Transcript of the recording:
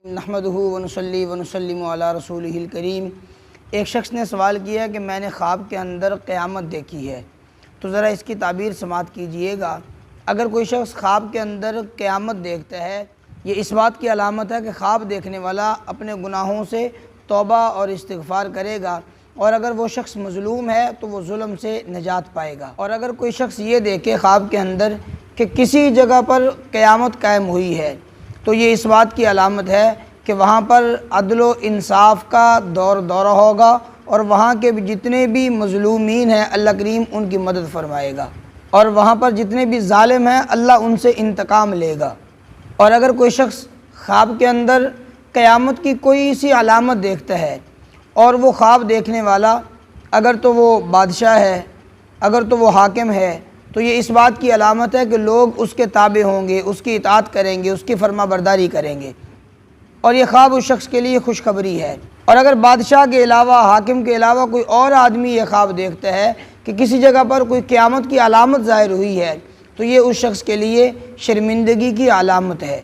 نحمدہ ونصلی ونسلم علی رسولہ الکریم۔ ایک شخص نے سوال کیا کہ میں نے خواب کے اندر قیامت دیکھی ہے، تو ذرا اس کی تعبیر سماعت کیجئے گا۔ اگر کوئی شخص خواب کے اندر قیامت دیکھتا ہے، یہ اس بات کی علامت ہے کہ خواب دیکھنے والا اپنے گناہوں سے توبہ اور استغفار کرے گا، اور اگر وہ شخص مظلوم ہے تو وہ ظلم سے نجات پائے گا۔ اور اگر کوئی شخص یہ دیکھے خواب کے اندر کہ کسی جگہ پر قیامت قائم ہوئی ہے، تو یہ اس بات کی علامت ہے کہ وہاں پر عدل و انصاف کا دورہ ہوگا، اور وہاں کے جتنے بھی مظلومین ہیں اللہ کریم ان کی مدد فرمائے گا، اور وہاں پر جتنے بھی ظالم ہیں اللہ ان سے انتقام لے گا۔ اور اگر کوئی شخص خواب کے اندر قیامت کی کوئی سی علامت دیکھتا ہے، اور وہ خواب دیکھنے والا اگر تو وہ بادشاہ ہے، اگر تو وہ حاکم ہے، تو یہ اس بات کی علامت ہے کہ لوگ اس کے تابع ہوں گے، اس کی اطاعت کریں گے، اس کی فرما برداری کریں گے، اور یہ خواب اس شخص کے لیے خوشخبری ہے۔ اور اگر بادشاہ کے علاوہ، حاکم کے علاوہ کوئی اور آدمی یہ خواب دیکھتا ہے کہ کسی جگہ پر کوئی قیامت کی علامت ظاہر ہوئی ہے، تو یہ اس شخص کے لیے شرمندگی کی علامت ہے۔